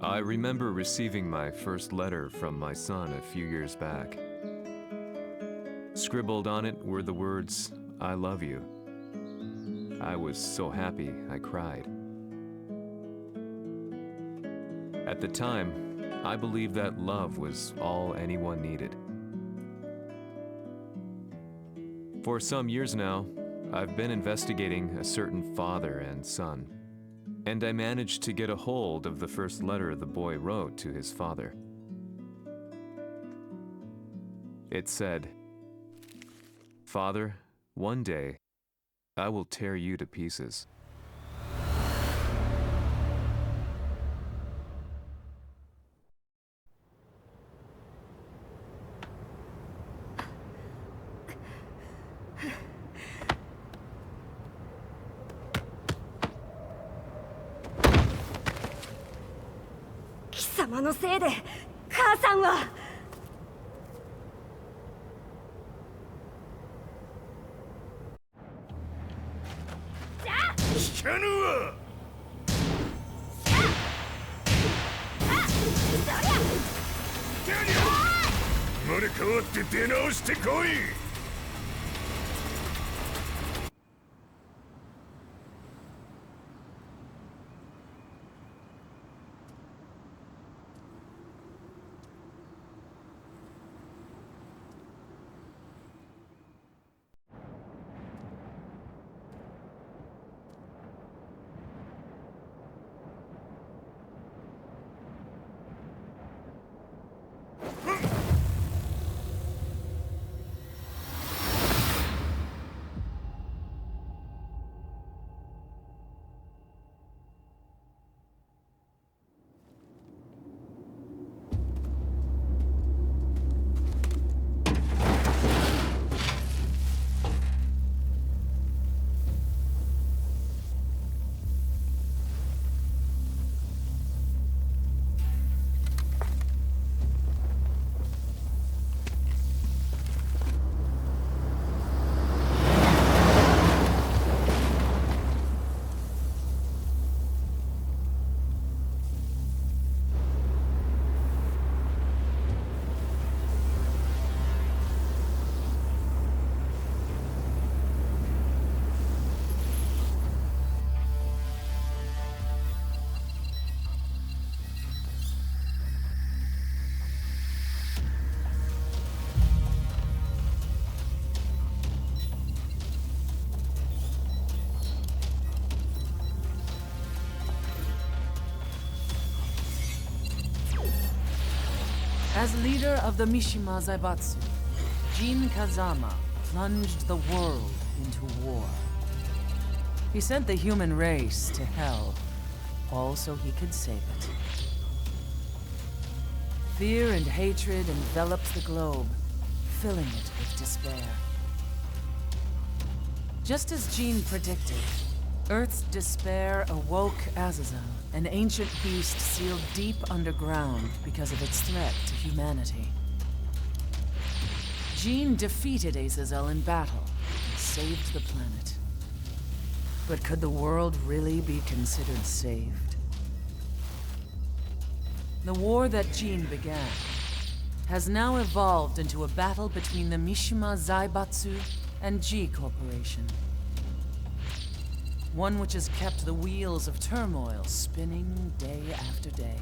I remember receiving my first letter from my son a few years back. Scribbled on it were the words, "I love you." I was so happy I cried. At the time, I believed that love was all anyone needed. For some years now, I've been investigating a certain father and son, and I managed to get a hold of the first letter the boy wrote to his father. It said, "Father, one day, I will tear you to pieces." Mishimaのせいで母さんは。聞かぬわ。生まれ変わって出直してこい。As leader of the Mishima Zaibatsu, Jin Kazama plunged the world into war. He sent the human race to hell, all so he could save it. Fear and hatred enveloped the globe, filling it with despair. Just as Jin predicted, Earth's despair awoke Azazel, an ancient beast sealed deep underground because of its threat to humanity. Jin defeated Azazel in battle and saved the planet. But could the world really be considered saved? The war that Jin began has now evolved into a battle between the Mishima Zaibatsu and G Corporation. One which has kept the wheels of turmoil spinning day after day.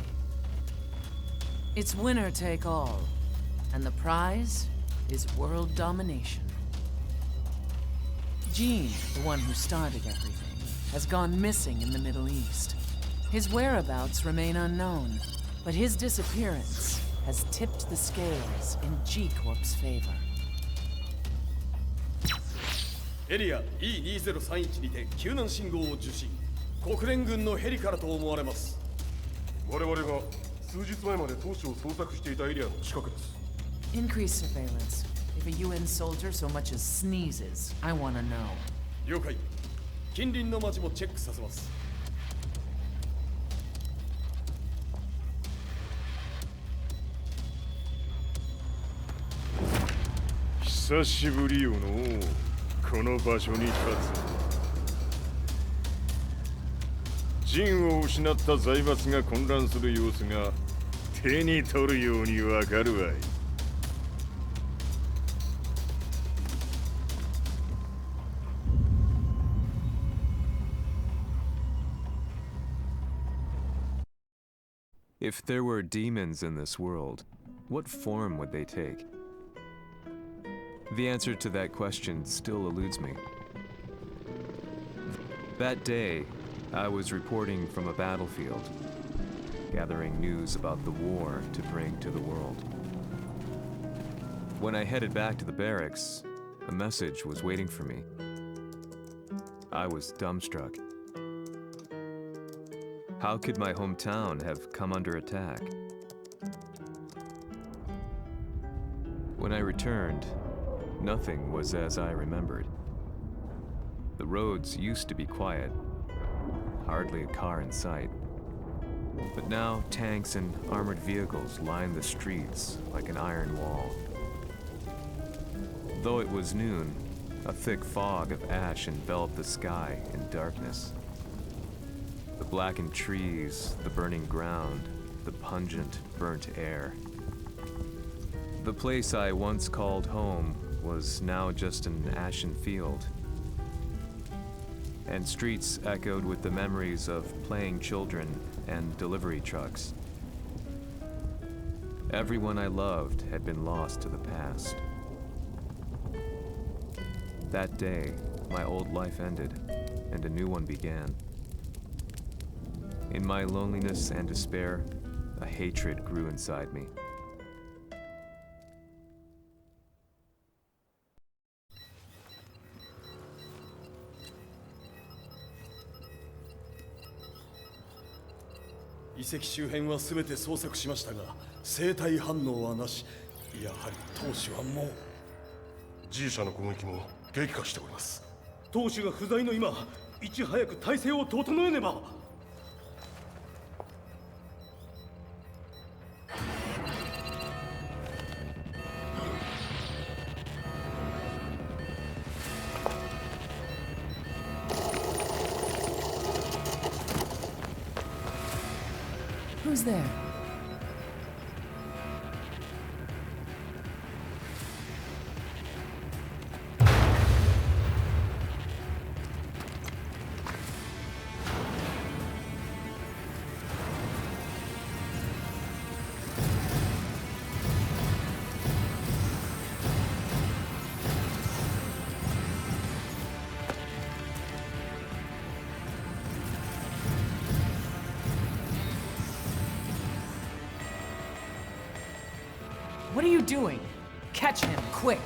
It's winner take all, and the prize is world domination. Gene, the one who started everything, has gone missing in the Middle East. His whereabouts remain unknown, but his disappearance has tipped the scales in G Corp's favor. エリア E2031 にて救難信号を受信。国連軍のヘリからと思われます。我々が数日前まで当初を捜索していたエリアの近くです。 Increase surveillance. If a UN soldier so much as sneezes, I want to know. 了解。近隣の町もチェックさせます。久しぶりよのこの場所に立つ。陣を失った財閥が混乱する様子が手に取るようにわかるわい。If there were demons in this world, what form would they take? The answer to that question still eludes me. That day, I was reporting from a battlefield, gathering news about the war to bring to the world. When I headed back to the barracks, a message was waiting for me. I was dumbstruck. How could my hometown have come under attack? When I returned, nothing was as I remembered. The roads used to be quiet, hardly a car in sight. But now tanks and armored vehicles line the streets like an iron wall. Though it was noon, a thick fog of ash enveloped the sky in darkness. The blackened trees, the burning ground, the pungent, burnt air. The place I once called home was now just an ashen field. And streets echoed with the memories of playing children and delivery trucks. Everyone I loved had been lost to the past. That day, my old life ended, and a new one began. In my loneliness and despair, a hatred grew inside me.「遺跡周辺は全て捜索しましたが生体反応はなし。やはり当主はもう G 社の攻撃も激化しております。当主が不在の今いち早く体制を整えねば。Who's there? What are you doing? Catch him, quick!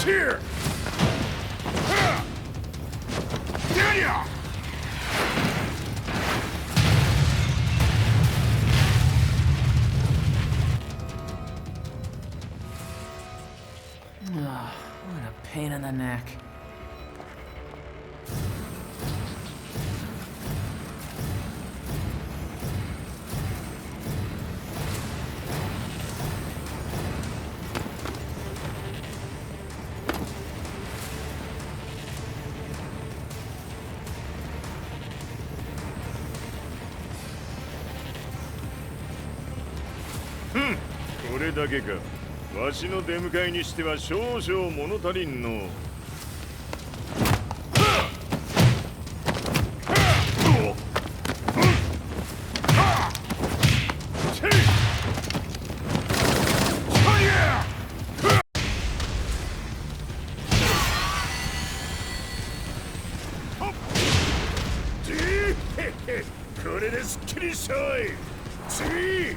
Here! What a pain in the neck. Hmm. これだけか。わしの出迎えにしては少々物足りんの。これですっきりしたわい。次。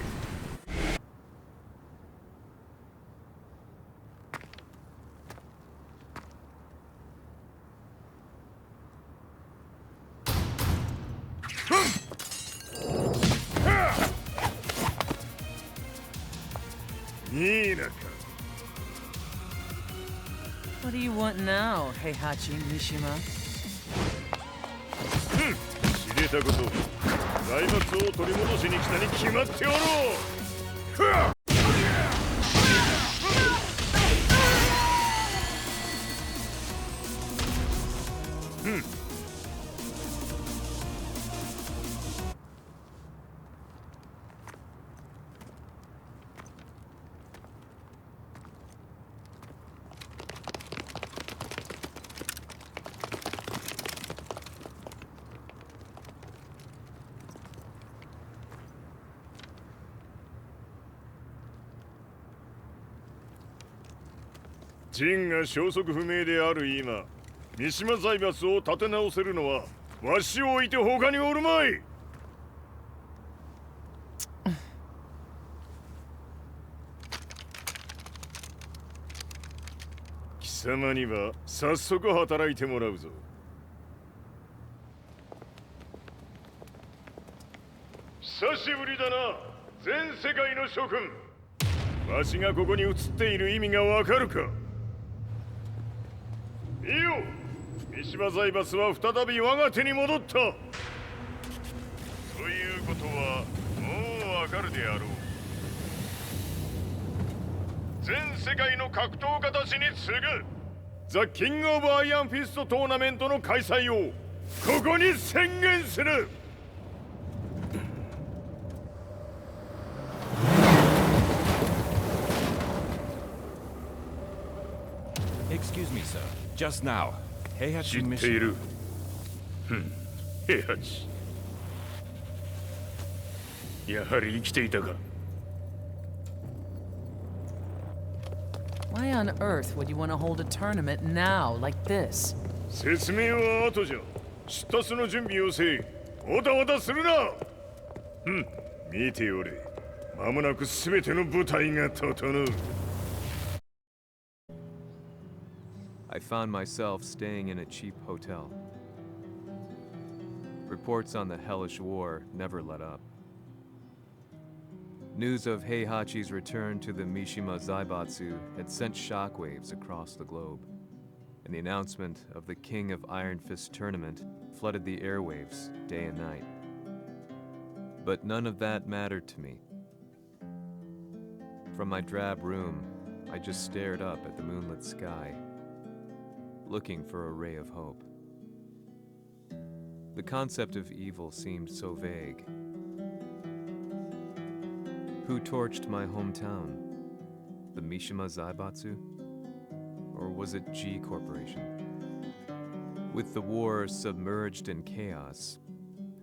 いいなか。 What do you want now, Heihachi Mishima? 知れたこと、財閥を取り戻しに来たに決まっておろう。ふわっ 陣が消息不明である今、三島財閥を立て直せるのはわしを置いて他におるまい。貴様には早速働いてもらうぞ。久しぶりだな、全世界の諸君。わしがここに映っている意味がわかるか。 いいよ、三島財閥は再び我が手に戻った。ということはもうわかるであろう。全世界の格闘家たちに次ぐザ・キング・オブ・アイアンフィストトーナメントの開催をここに宣言する。 Excuse me, sir. Just now, Heihachi 知ってい Mishima. る。平八。やはり生きていたか。 Why on earth would you want to hold a tournament now, like this? 説明は後じゃ。出立の準備をせい。おたわたするな。見ておれ。間もなくすべての部隊が整う。 I found myself staying in a cheap hotel. Reports on the hellish war never let up. News of Heihachi's return to the Mishima Zaibatsu had sent shockwaves across the globe, and the announcement of the King of Iron Fist tournament flooded the airwaves day and night. But none of that mattered to me. From my drab room, I just stared up at the moonlit sky, looking for a ray of hope. The concept of evil seemed so vague. Who torched my hometown? The Mishima Zaibatsu? Or was it G Corporation? With the war submerged in chaos,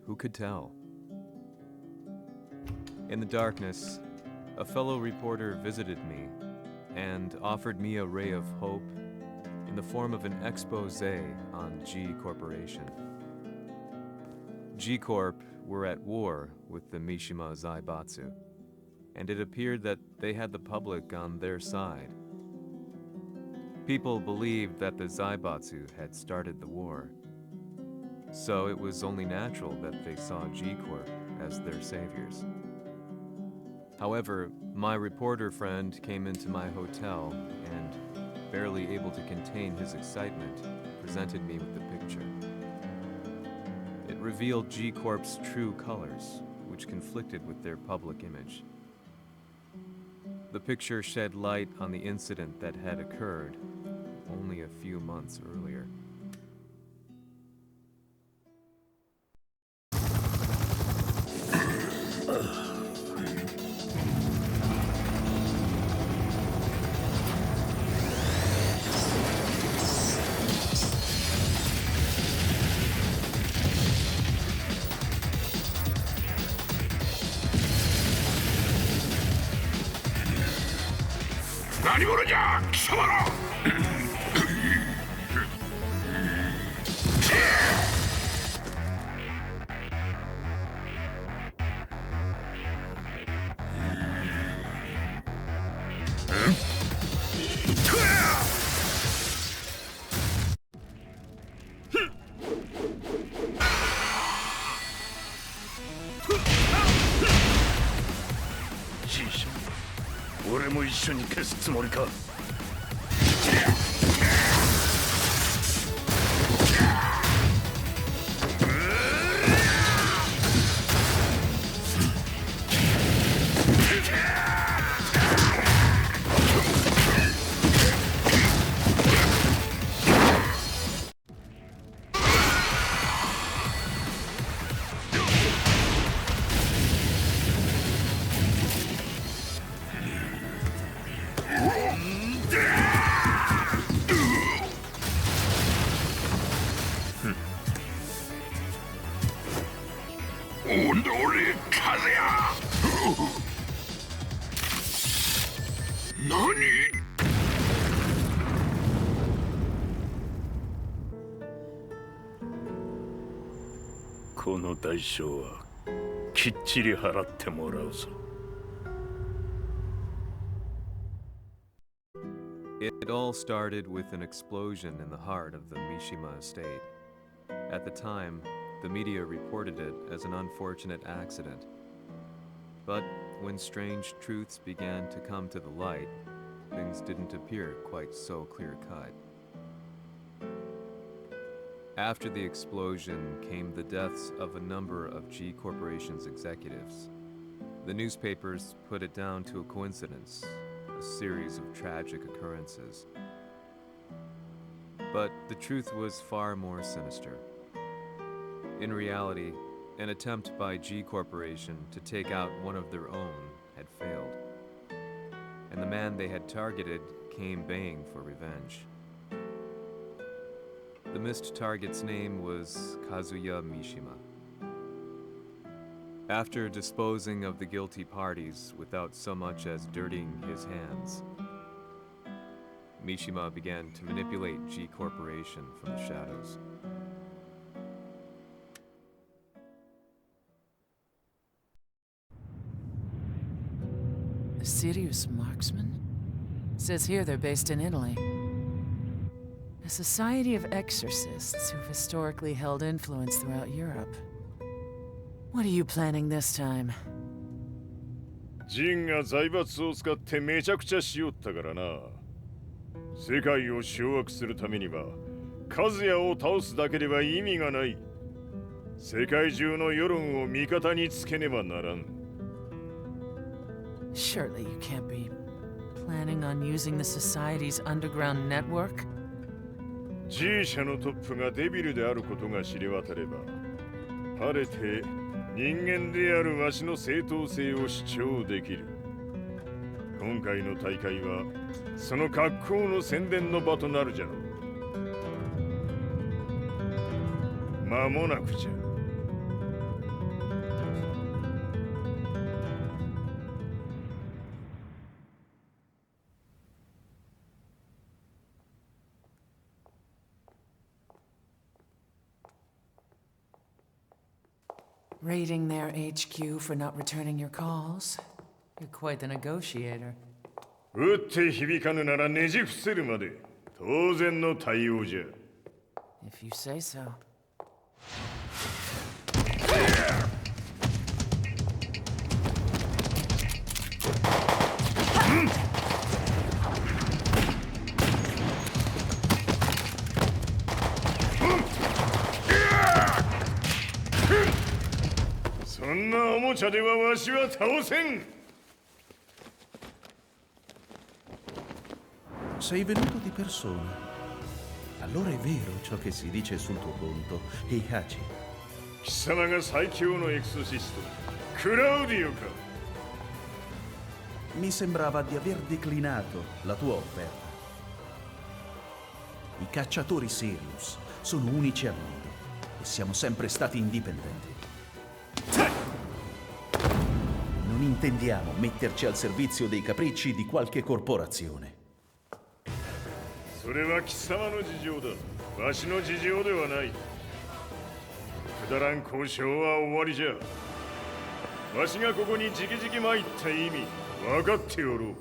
who could tell? In the darkness, a fellow reporter visited me and offered me a ray of hope in the form of an expose on G Corporation. G Corp were at war with the Mishima Zaibatsu, and it appeared that they had the public on their side. People believed that the Zaibatsu had started the war, so it was only natural that they saw G Corp as their saviors. However, my reporter friend came into my hotel and, barely able to contain his excitement, presented me with the picture. It revealed G Corp's true colors, which conflicted with their public image. The picture shed light on the incident that had occurred only a few months earlier. 俺も一緒に消すつもりか。この代償はきっちり払ってもらうぞ。It all started with an explosion in the heart of the Mishima estate. At the time, the media reported it as an unfortunate accident. But when strange truths began to come to the light, things didn't appear quite so clear-cut. After the explosion came the deaths of a number of G Corporation's executives. The newspapers put it down to a coincidence, a series of tragic occurrences. But the truth was far more sinister. In reality, an attempt by G Corporation to take out one of their own had failed, and the man they had targeted came baying for revenge. The missed target's name was Kazuya Mishima. After disposing of the guilty parties without so much as dirtying his hands, Mishima began to manipulate G Corporation from the shadows. A serious marksman? Says here they're based in Italy. A society of exorcists who've historically held influence throughout Europe. What are you planning this time? ジンが財閥を使ってめちゃくちゃしよったからな。世界を掌握するためにはカズヤを倒すだけでは意味がない。世界中の世論を味方につけねばならん。Surely you can't be planning on using the society's underground network? G 社のトップがデビルであることが知れ渡れば、晴れて人間であるわしの正当性を主張できる。今回の大会はその格好の宣伝の場となるじゃろう。間もなくじゃ。Raiding their HQ for not returning your calls? You're quite the negotiator. 撃って響かぬならねじ伏せるまで当然の対応じゃ。If you say so. そんなおもちゃではわしは倒せん。Sei venuto di persona. Allora è vero ciò che si dice sul tuo conto, Heihachi. 貴様が最強のエクソシスト、クラウディオか。Mi sembrava di aver declinato la tua offerta. I cacciatori Sirius sono unici al mondo e siamo sempre stati indipendenti. Non intendiamo metterci al servizio dei capricci di qualche corporazione. それは貴様の事情だ。わしの事情ではない。くだらん交渉は終わりじゃ。わしがここに直々参った意味、分かっておろう。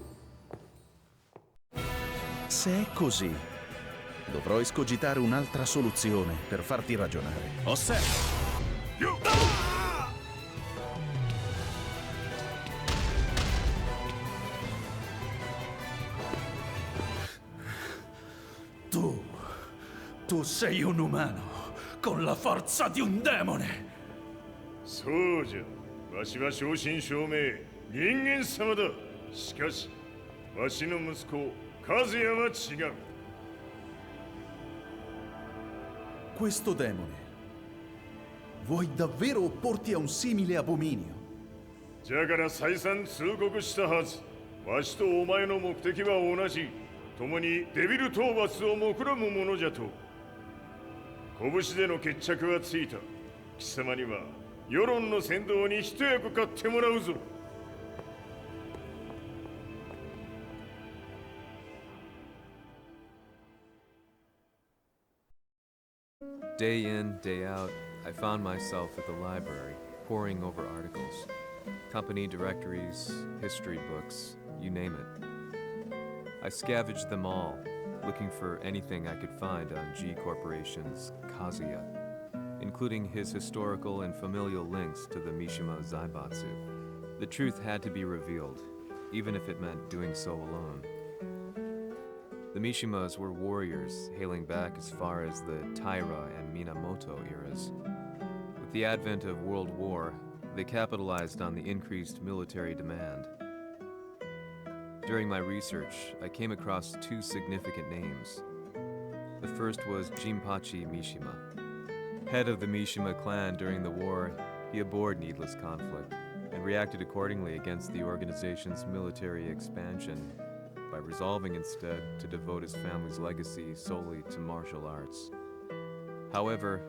Se è così, dovrò escogitare un'altra soluzione per farti ragionare. Osserva! tu sei un umano con la forza di un demone. そうじゃ。わしは正真正銘人間様だ。しかしわしの息子和也は違う。 Questo demone, vuoi davvero opporti a un simile abominio? じゃから再三通告したはず。わしとお前の目的は同じ。共にデビル討伐を目論むものじゃと。拳での決着はついた。貴様には世論の先導に一役買ってもらうぞ。 Day in, day out, I found myself at the library, poring over articles. Company directories, history books, you name it. I scavenged them all, looking for anything I could find on G Corporation's Kazuya, including his historical and familial links to the Mishima Zaibatsu. The truth had to be revealed, even if it meant doing so alone. The Mishimas were warriors hailing back as far as the Taira and Minamoto eras. With the advent of World War, they capitalized on the increased military demand. During my research, I came across two significant names. The first was Jinpachi Mishima. Head of the Mishima clan during the war, he abhorred needless conflict and reacted accordingly against the organization's military expansion by resolving instead to devote his family's legacy solely to martial arts. However,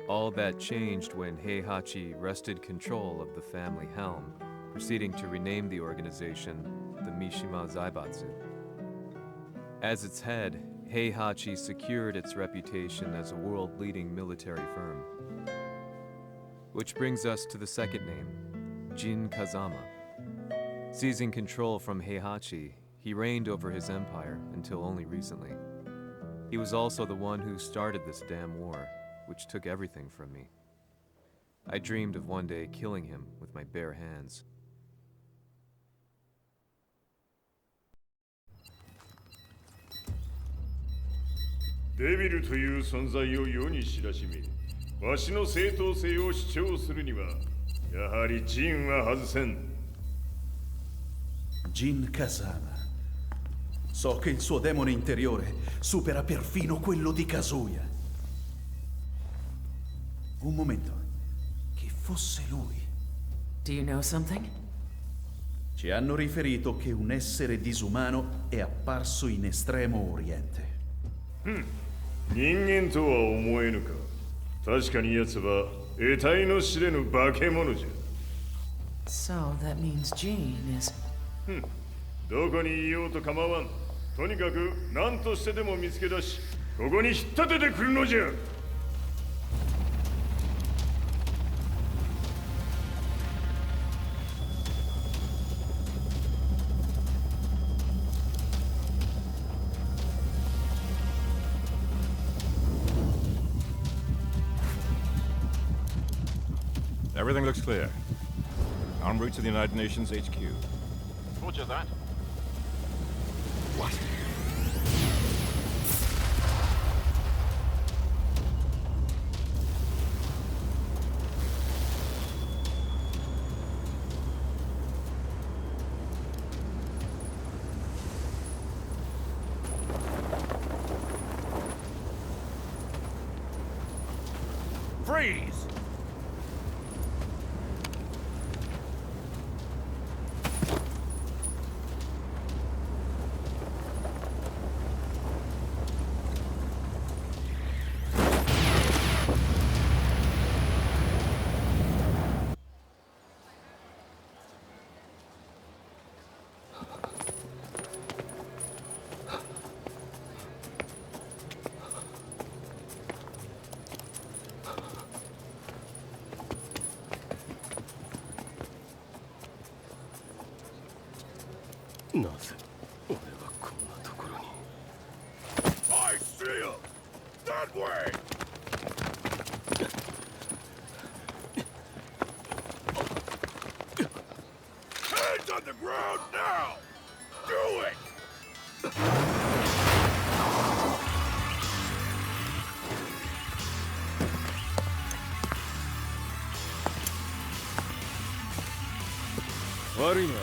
all that changed when Heihachi wrested control of the family helm, proceeding to rename the organization the Mishima Zaibatsu. As its head, Heihachi secured its reputation as a world-leading military firm. Which brings us to the second name, Jin Kazama. Seizing control from Heihachi, he reigned over his empire until only recently. He was also the one who started this damn war, which took everything from me. I dreamed of one day killing him with my bare hands. デビルという存在を世に知らしめ、わしの正当性を主張するには、やはりジンは外せん。Jin Kazama. So che il suo demone interiore supera perfino quello di Kazuya. Un momento. Che fosse lui. Do you know something? Ci hanno riferito che un essere disumano è apparso in Estremo Oriente. 人間とは思えぬか。確かに奴は得体の知れぬ化け物じゃ。 So that means Jean is... どこにいようと構わん。とにかく何としてでも見つけ出し、ここに引っ立ててくるのじゃ。 Everything looks clear. En route to the United Nations HQ. Roger that. What? Freeze! I see him! That way! Hands on the ground now! Do it! 悪いな。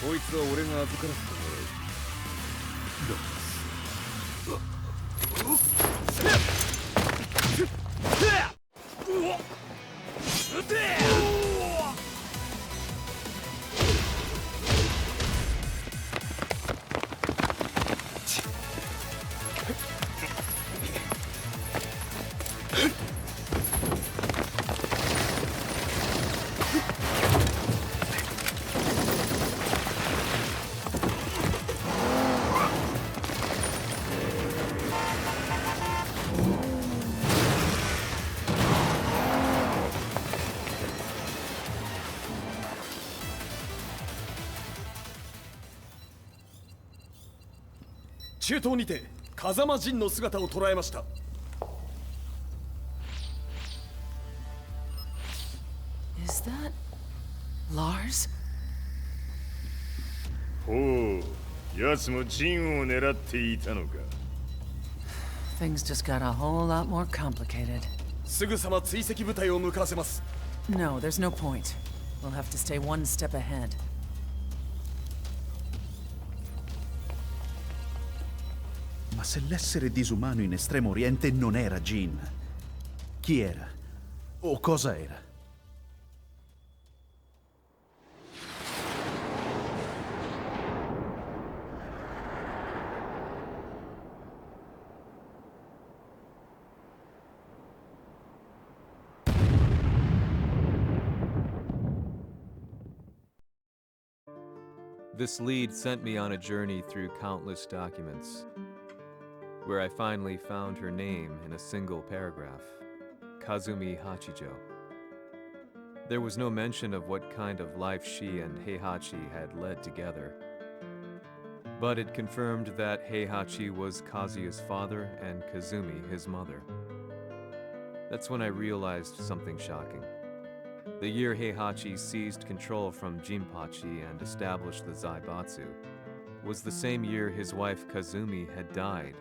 こいつは俺が預からせてもらう。中東にて風間陣の姿を捉えました。Is that Lars? ほう、奴も陣を狙っていたのか。Things just got a whole lot more complicated. すぐさま追跡部隊を向かわせます。No, there's no point. We'll have to stay one step ahead. Ma se l'essere disumano in Estremo Oriente non era Jin, chi era? O cosa era? This lead sent me on a journey through countless documents, where I finally found her name in a single paragraph, Kazumi Hachijo. There was no mention of what kind of life she and Heihachi had led together, but it confirmed that Heihachi was Kazuya's father and Kazumi his mother. That's when I realized something shocking. The year Heihachi seized control from Jinpachi and established the Zaibatsu was the same year his wife Kazumi had died,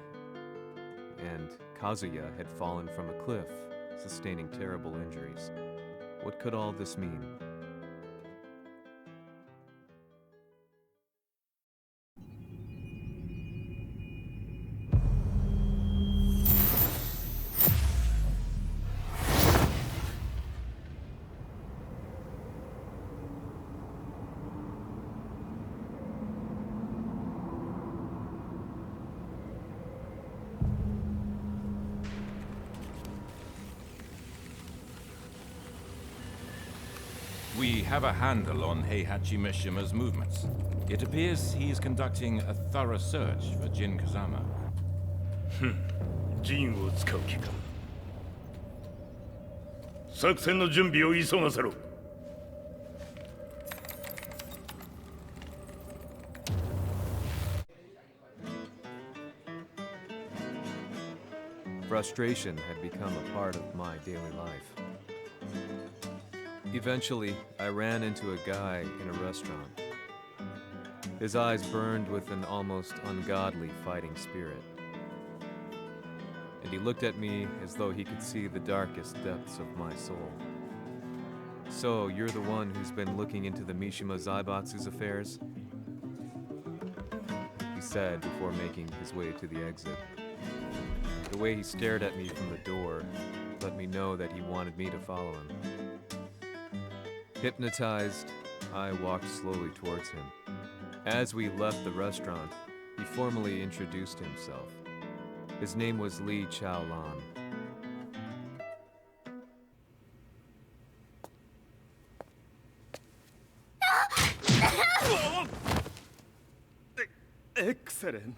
and Kazuya had fallen from a cliff, sustaining terrible injuries. What could all this mean? We have a handle on Heihachi Mishima's movements. It appears he's conducting a thorough search for Jin Kazama. 陣を使う気か。作戦の準備を急がせろ。Frustration had become a part of my daily life. Eventually, I ran into a guy in a restaurant. His eyes burned with an almost ungodly fighting spirit. And he looked at me as though he could see the darkest depths of my soul. So, you're the one who's been looking into the Mishima Zaibatsu's affairs? He said before making his way to the exit. The way he stared at me from the door let me know that he wanted me to follow him. Hypnotized, I walked slowly towards him. As we left the restaurant, he formally introduced himself. His name was Li Chaolan. Excellent.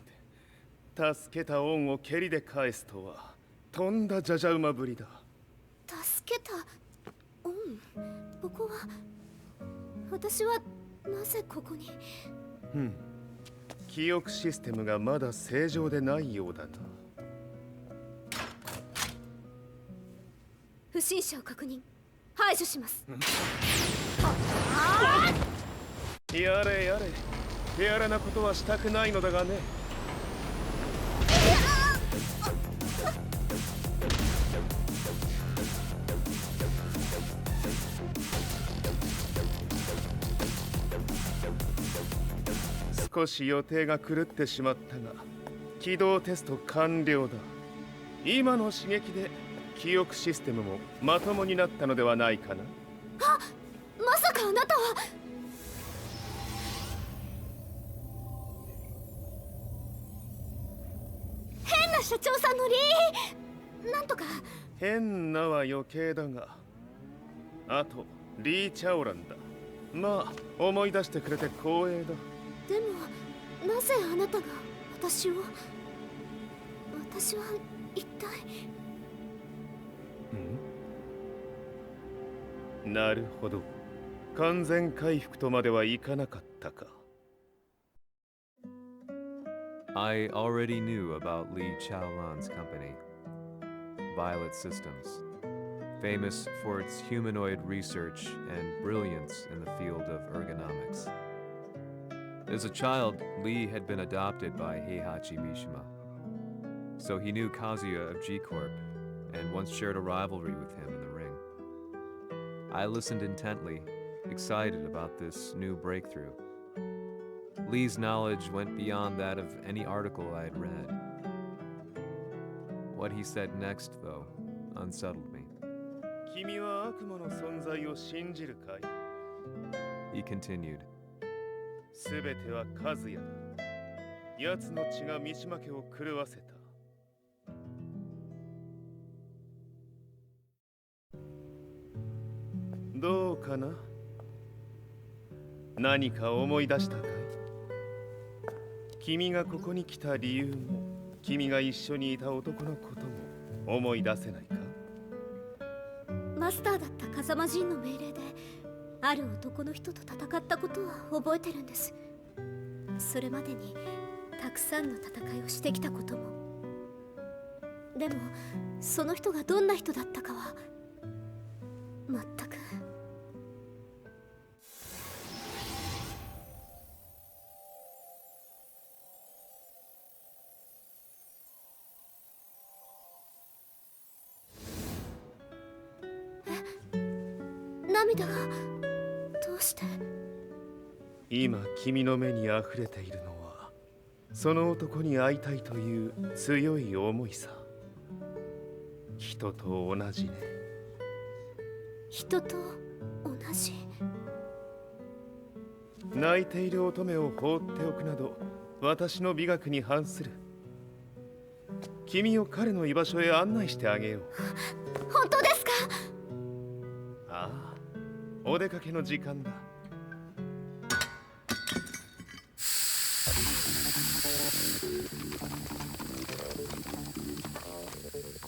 助けた恩を蹴りで返すとはとんだじゃじゃ馬ぶりだ。助けた恩、ここは私はなぜここに。記憶システムがまだ正常でないようだな。不審者を確認、排除します。やれやれ、手荒なことはしたくないのだがね。少し予定が狂ってしまったが、起動テスト完了だ。今の刺激で記憶システムもまともになったのではないかな。まさかあなたは。変な社長さんのなんとか。変なは余計だが、あとリー・チャオランだ。まあ思い出してくれて光栄だ。でもなぜあなたが私を。私は一体。なるほど。完全回復とまではいかなかったか。I already knew about Li Chaolan's company, Violet Systems, famous for its humanoid research and brilliance in the field of ergonomics. As a child, Li had been adopted by Heihachi Mishima, so he knew Kazuya of G-Corp and once shared a rivalry with him in the ring. I listened intently, excited about this new breakthrough. Lee's knowledge went beyond that of any article I had read. What he said next, though, unsettled me. 君は悪魔の存在を信じるかい? He continued. すべては和也だ。奴の血が三島家を狂わせた。どうかな？何か思い出したかい？君がここに来た理由も、君が一緒にいた男のことも思い出せないか？マスターだった風間陣の命令である男の人と戦ったことは覚えてるんです。それまでにたくさんの戦いをしてきたことも。でもその人がどんな人だったかは全く。涙がどうして。今君の目に溢れているのはその男に会いたいという強い思いさ。人と同じね。人と同じ。泣いている乙女を放っておくなど私の美学に反する。君を彼の居場所へ案内してあげよう。本当ですか？ああ、お出かけの時間だ。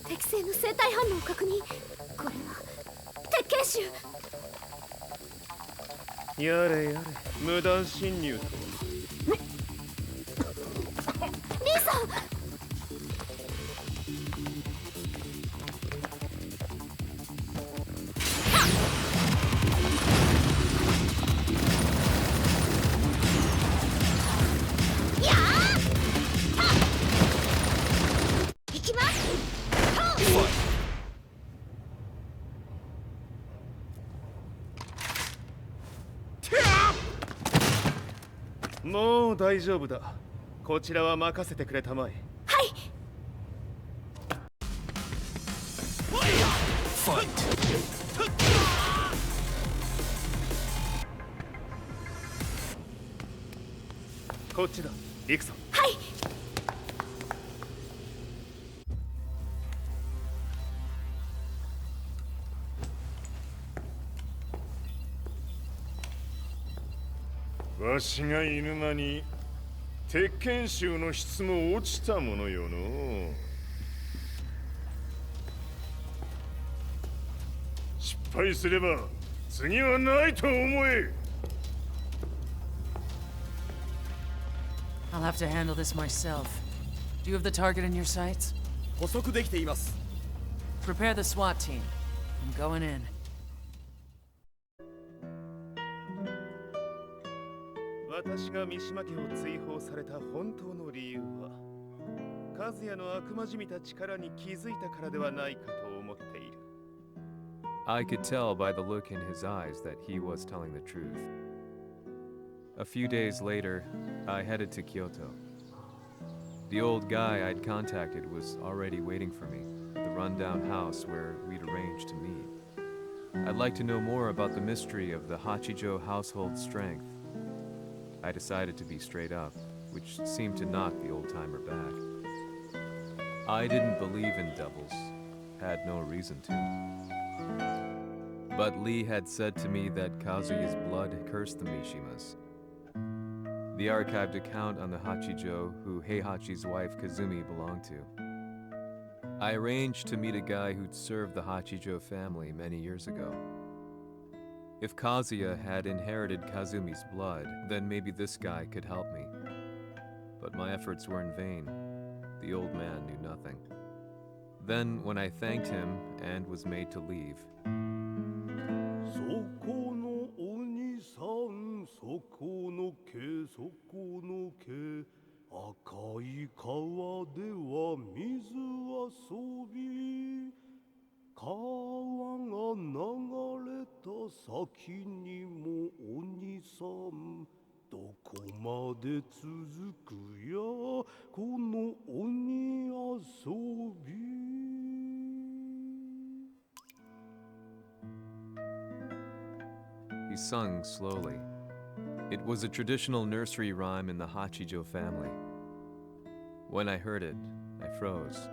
適正の生体反応を確認。これは鉄拳臭。やれやれ、無断侵入とは。リーさん。もう大丈夫だ。こちらは任せてくれたまえ。はい。こっちだ。行くぞ。はい。わしが犬間に鉄拳衆の質も落ちたものよの。失敗すれば次はないと思え。I'll have to handle this myself. Do you have the target in your sights? 捕捉できています。Prepare the SWAT team. I'm going in. 私が三島家を追放された本当の理由は、和也の悪魔じみた力に気づいたからではないかと思っている。I could tell by the look in his eyes that he was telling the truth. A few days later, I headed to Kyoto. The old guy I'd contacted was already waiting for me at the rundown house where we'd arranged to meet. I'd like to know more about the mystery of the Hachijo household strength. I decided to be straight up, which seemed to knock the old-timer back. I didn't believe in devils, had no reason to. But Lee had said to me that Kazuya's blood cursed the Mishimas. The archived account on the Hachijo who Heihachi's wife Kazumi belonged to. I arranged to meet a guy who'd served the Hachijo family many years ago. If Kazuya had inherited Kazumi's blood, then maybe this guy could help me. But my efforts were in vain. The old man knew nothing. Then, when I thanked him and was made to leave, he sung slowly. It was a traditional nursery rhyme in the Hachijo family. When I heard it, I froze.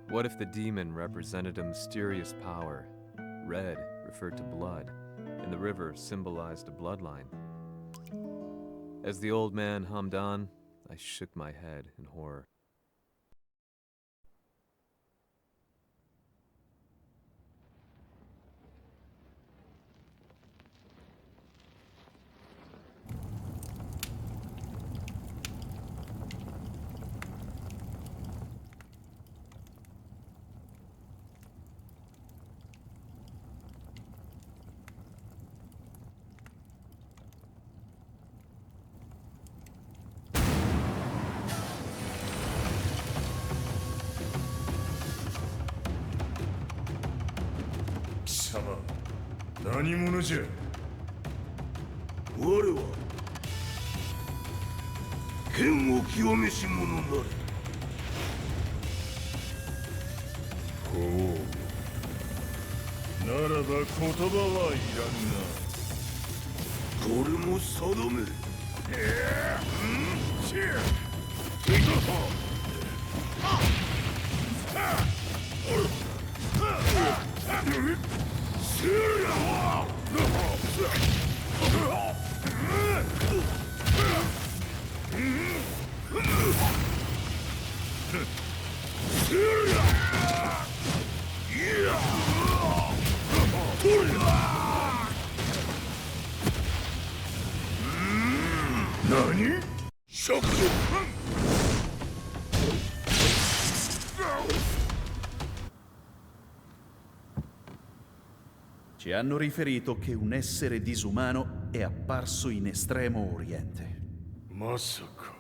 What if the demon represented a mysterious power? Red referred to blood, and the river symbolized a bloodline. As the old man hummed on, I shook my head in horror. Mishima, 何者じゃ。我は剣を極めし者なれ。ほう。ならば言葉はいらんな。これも定め。何？食堂。Ci hanno riferito che un essere disumano è apparso in Estremo Oriente. まさか。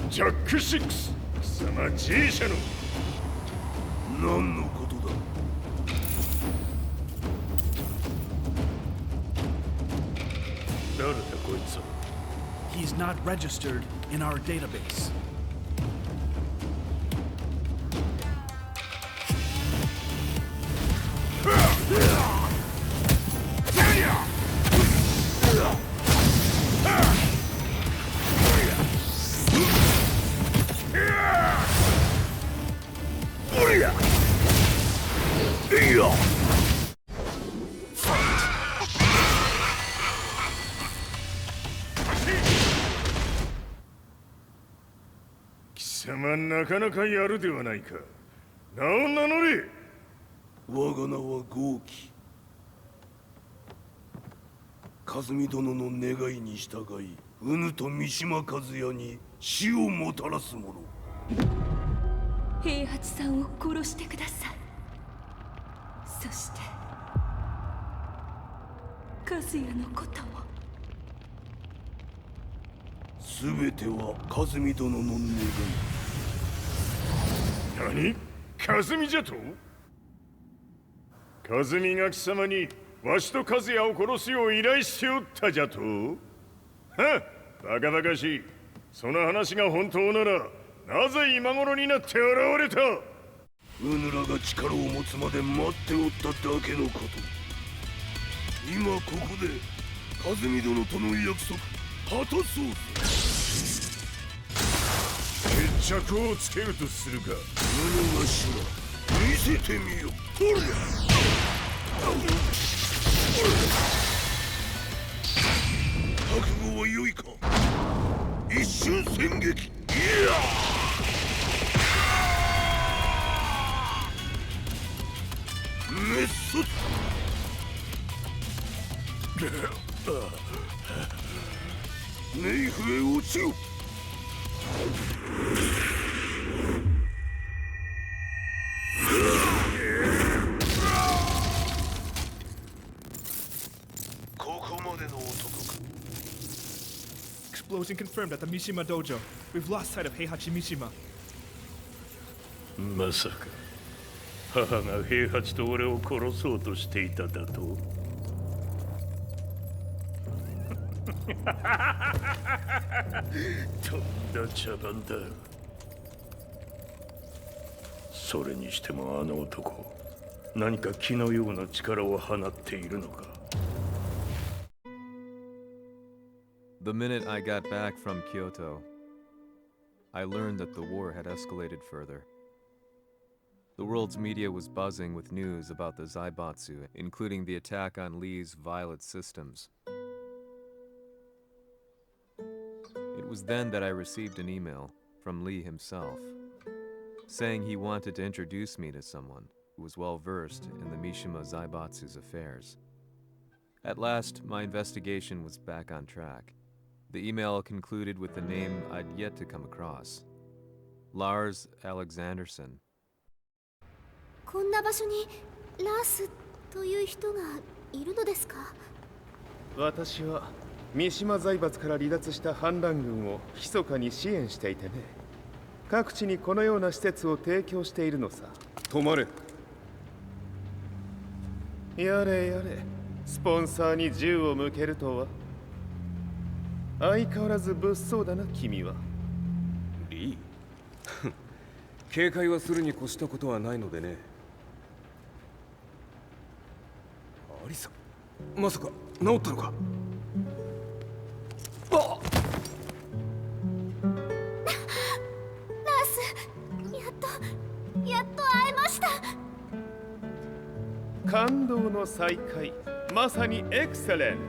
ジャック6、貴様 G 社の何のことだ。誰だこいつは。He's not registered in our database. Fight! 貴様なかなかやるではないか。名を名乗れ。我が名は豪輝。和美殿の願いに従い、うぬと三島和也に死をもたらす者。平八さんを殺してください。そして和也のことも。すべては和美殿の願い。何？和美じゃと？和美が貴様にわしと和也を殺すよう依頼しておったじゃと？はっ、バカバカしい。その話が本当ならなぜ今頃になって現れた？うぬらが力を持つまで待っておっただけのこと。今ここで和美殿との約束果たそうぜ。決着をつけるとするか。うぬがしら見せてみよ。ほりゃ覚悟は良いか。一瞬戦撃。いや滅卒。ネイフへ落ちよ。ここまでの男か。Explosion confirmed at the Mishima dojo. We've lost sight of Heihachi Mishima. まさか母が平八と俺を殺そうとしていただと？とんだ茶番だ。それにしてもあの男、何か気のような力を放っているのか。The minute I got back from Kyoto, I learned that the war had escalated further. The world's media was buzzing with news about the Zaibatsu, including the attack on Lee's Violet systems. It was then that I received an email from Lee himself, saying he wanted to introduce me to someone who was well versed in the Mishima Zaibatsu's affairs. At last, my investigation was back on track. The email concluded with a name I'd yet to come across: Lars Alexanderson. こんな場所にラースという人がいるのですか？私は三島財閥から離脱した反乱軍を密かに支援していてね、各地にこのような施設を提供しているのさ。止まれ。やれやれ、スポンサーに銃を向けるとは。相変わらず物騒だな君は。リー警戒はするに越したことはないのでね。アリサ、まさか治ったのか？あっラース、やっと会えました。感動の再会、まさにエクセレント。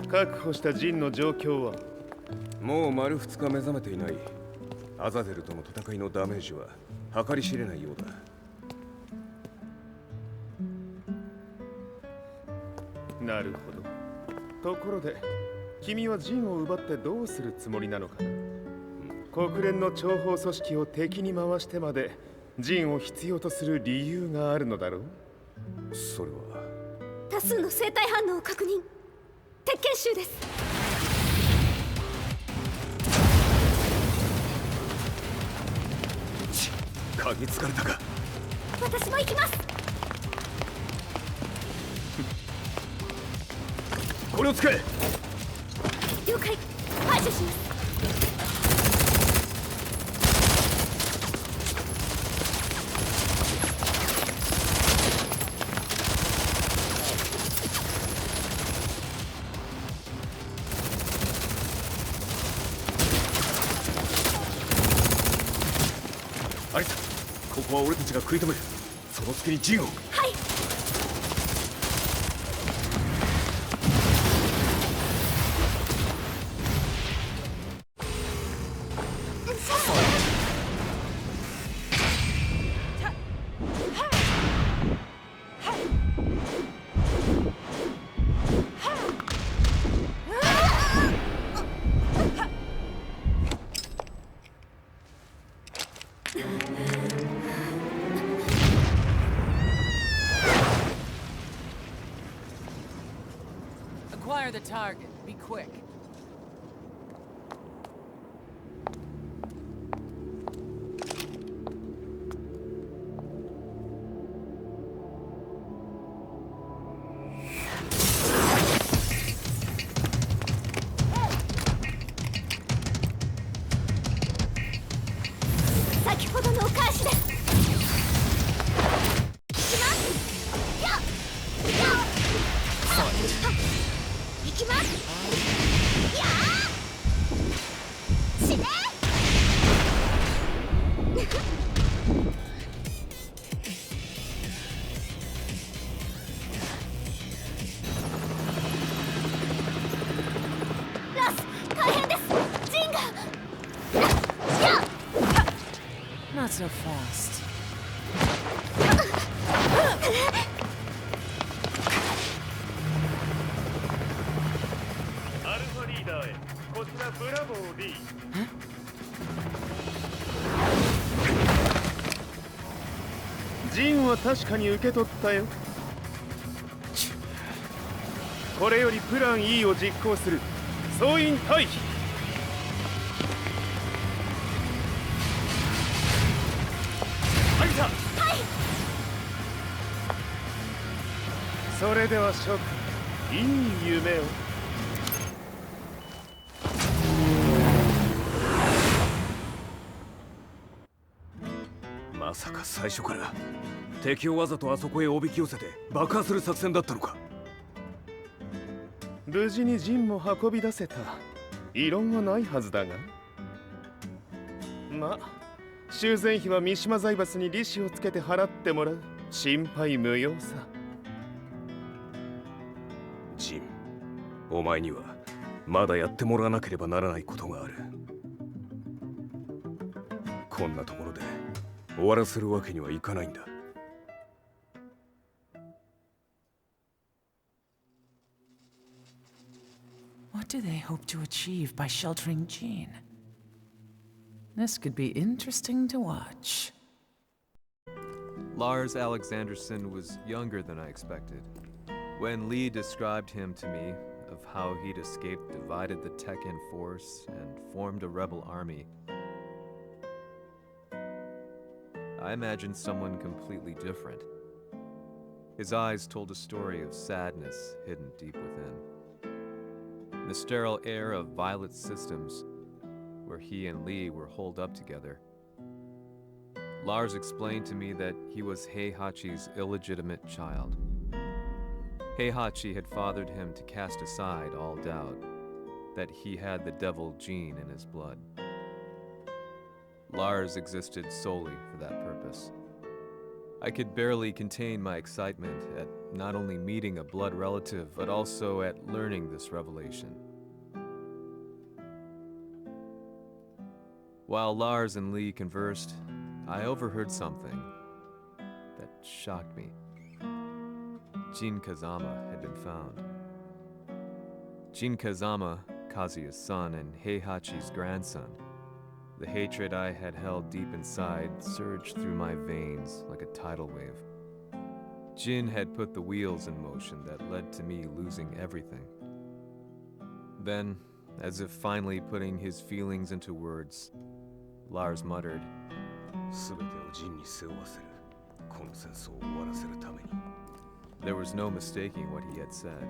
確保したジンの状況は？もう丸2日目覚めていない。アザゼルとの戦いのダメージは計り知れないようだ。なるほど。ところで君はジンを奪ってどうするつもりなのかな？国連の諜報組織を敵に回してまでジンを必要とする理由があるのだろう？それは多数の生体反応を確認。鉄拳衆です。嗅ぎつかれたか？私も行きます。これを使え。了解。排除します。アリサ、ここは俺たちが食い止める。その隙にジンを。はい。fire the target. Be quick. Not so fast. アルファリーダーへ。こちらブラボー D。ジンは確かに受け取ったよ。これよりプラン E を実行する。総員退避。アリサ。はい。それでは諸君、いい夢を。まさか最初から敵をわざとあそこへおびき寄せて爆破する作戦だったのか。無事にジンも運び出せた。異論はないはずだが。まあ修繕費は三島財閥に利子をつけて払ってもらう。心配無用さ。ジン、お前にはまだやってもらわなければならないことがある。こんなところで終わらせるわけにはいかないんだ。What do they hope to achieve by sheltering Jean? This could be interesting to watch. Lars Alexanderson was younger than I expected. When Lee described him to me, of how he'd escaped, divided the TEKKEN force, and formed a rebel army, I imagined someone completely different. His eyes told a story of sadness hidden deep within. In the sterile air of Violet Systems, where he and Lee were holed up together, Lars explained to me that he was Heihachi's illegitimate child. Heihachi had fathered him to cast aside all doubt that he had the devil gene in his blood. Lars existed solely for that purpose. I could barely contain my excitement at not only meeting a blood relative, but also at learning this revelation. While Lars and Lee conversed, I overheard something that shocked me. Jin Kazama had been found. Jin Kazama, Kazuya's son and Heihachi's grandson. The hatred I had held deep inside surged through my veins like a tidal wave. Jin had put the wheels in motion that led to me losing everything. Then, as if finally putting his feelings into words, Lars muttered, There was no mistaking what he had said.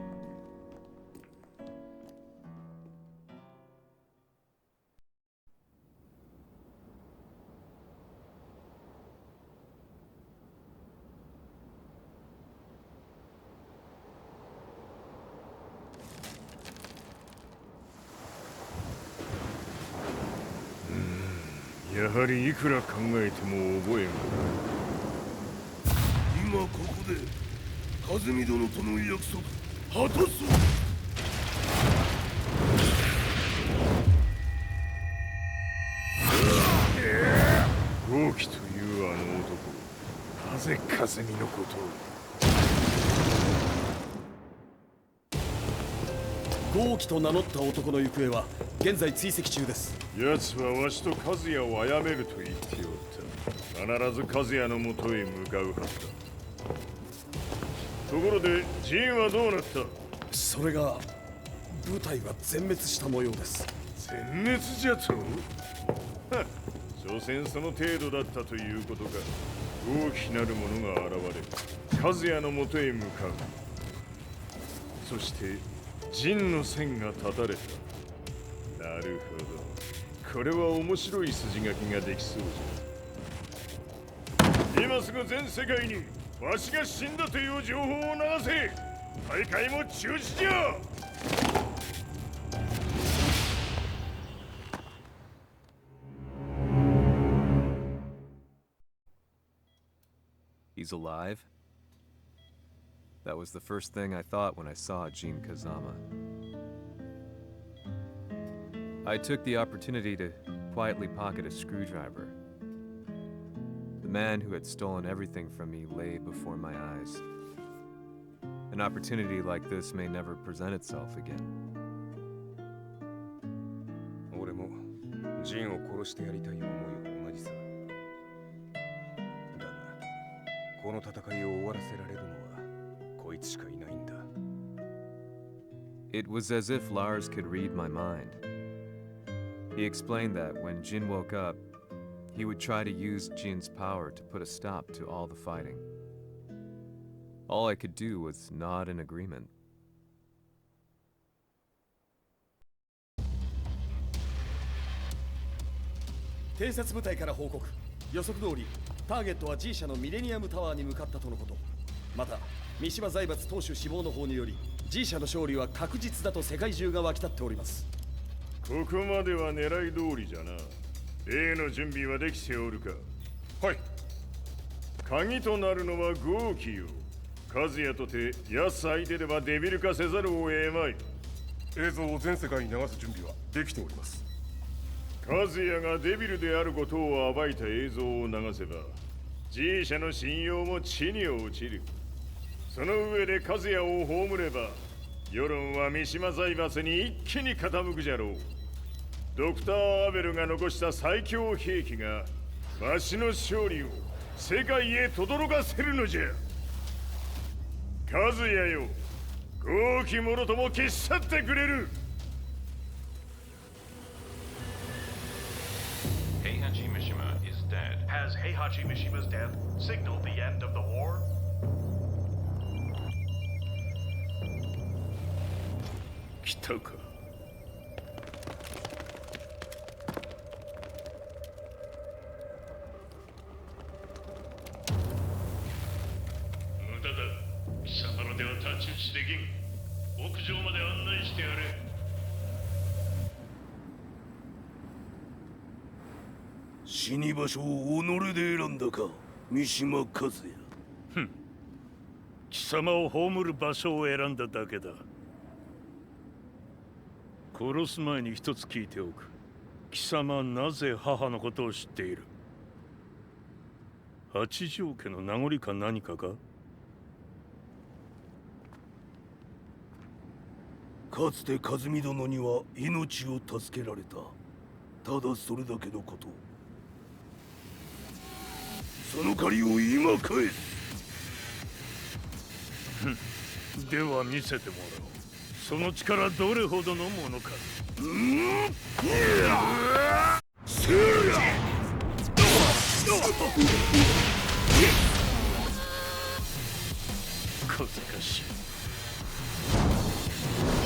やはりいくら考えても覚えん。今ここで和美殿との約束果たす。豪輝というあの男、なぜ和美のことを。豪輝と名乗った男の行方は現在追跡中です。奴はわしと和也を殺めると言っておった。必ず和也のもとへ向かうはずだ。ところでジンはどうなった？それが部隊は全滅した模様です。全滅じゃと？は、所詮その程度だったということか。大きなるものが現れ、和也のもとへ向かう。そして陣の線が断たれた。なるほど、これは面白い筋書きができそうじゃ。今すぐ全世界にわしが死んだという情報を流せ。大会も中止じゃ。He's alive? That was the first thing I thought when I saw Jin Kazama. I took the opportunity to quietly pocket a screwdriver. The man who had stolen everything from me lay before my eyes. An opportunity like this may never present itself again. 俺もジンを殺してやりたい思いは同じさ。だが、この戦いを終わらせられるのはこいつしかいないんだ。It was as if Lars could read my mind. He explained that when Jin woke up, he would try to use Jin's power to put a stop to all the fighting. All I could do was nod in agreement. 偵察部隊から報告。予測通り、ターゲットは G 社のミレニアムタワーに向かったとのこと。また、三島財閥当主死亡の方により、G 社の勝利は確実だと世界中が沸き立っております。ここまでは狙い通りじゃな。例の準備はできておるか？はい。鍵となるのは豪気よ。和也とて安相手ではデビル化せざるを得まい。映像を全世界に流す準備はできております。和也がデビルであることを暴いた映像を流せば G 社の信用も地に落ちる。その上で和也を葬れば世論は三島財閥に一気に傾くじゃろう。ドクター・アベルが残した最強兵器がわしの勝利を世界へ轟かせるのじゃ。和也よ、豪気者とも消し去ってくれる。Heihachi Mishima is dead. Has Heihachi Mishima's death signaled the end of the war? 来たか。無駄だ。貴様らでは太刀打ちできん。屋上まで案内してやれ。死に場所を己で選んだか、三島和也。ふん。貴様を葬る場所を選んだだけだ。殺す前に一つ聞いておく。貴様はなぜ母のことを知っている？八条家の名残か何かか？かつて和美殿には命を助けられた。ただそれだけのこと。その借りを今返す。では見せてもらおう。その力どれほどのものか。せりゃ小賢しい。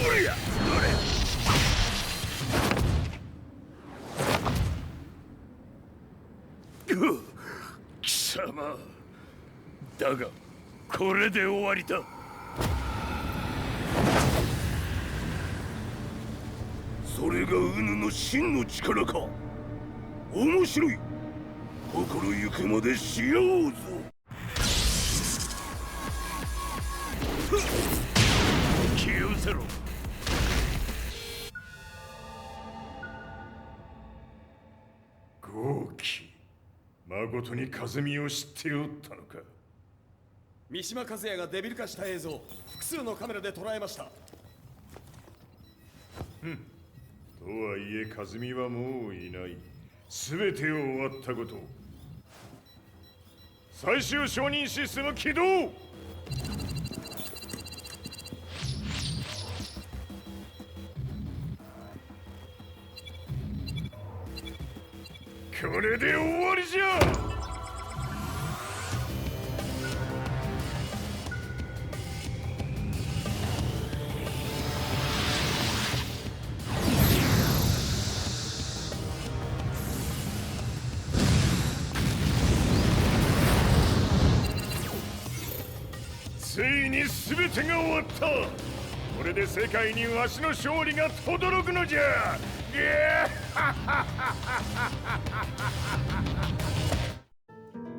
おりゃ貴様だがこれで終わりだ。それがウヌの真の力か。面白い。心ゆくまでしようぞ。気を失せろ。豪気、誠に風見を知っておったのか。三島和也がデビル化した映像、複数のカメラで捉えました。とはいえ風見はもういない。全てを終わったこと。最終承認システム起動。これで終わりじゃ。ついに全てが終わった。これで世界にわしの勝利が轟くのじゃ。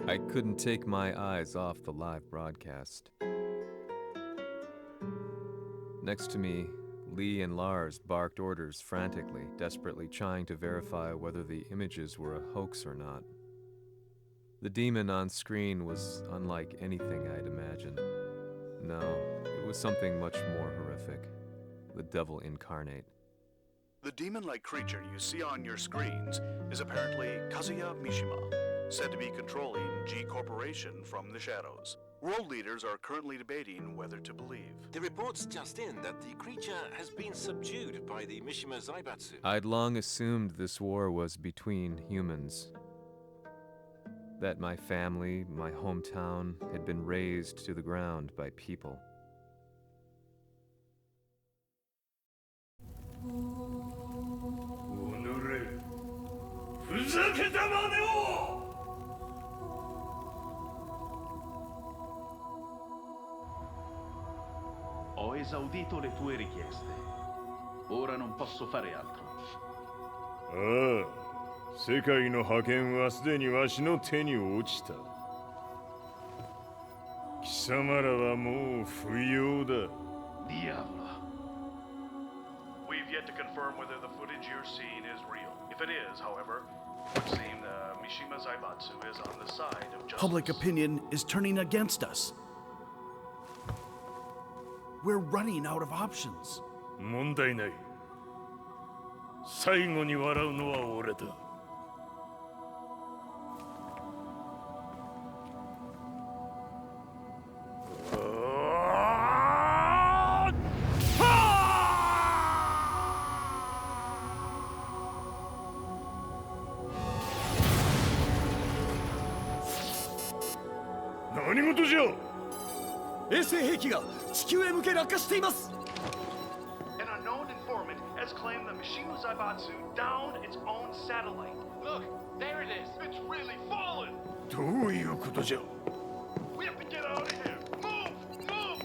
I couldn't take my eyes off the live broadcast. Next to me, Lee and Lars barked orders frantically, desperately trying to verify whether the images were a hoax or not. The demon on screen was unlike anything I'd imagined. No, it was something much more horrific. The devil incarnate. The demon-like creature you see on your screens is apparently Kazuya Mishima, said to be controlling G Corporation from the shadows. World leaders are currently debating whether to believe. The reports just in that the creature has been subdued by the Mishima Zaibatsu. I'd long assumed this war was between humans. That my family, my hometown, had been razed to the ground by people. ふざけたまねを。Ho esaudito le tue richieste. Ora non posso fare altro. ああ、世界の覇権はすでにわしの手に落ちた。貴様らはもう不要だ。Diavolo. We've yet to confirm whether the footage you're seeing is real. If it is, however, it would seem the Mishima Zaibatsu is on the side of justice. Public opinion is turning against us. We're running out of options. 問題ない。最後に笑うのは俺だ。何事じゃ。衛星兵器が地球へ向け落下しています。 An unknown informant has claimed the Mishima Zaibatsu downed its own satellite. Look, there it is. It's really fallen. どういうことじゃ。 We have to get out of here. Move! Move!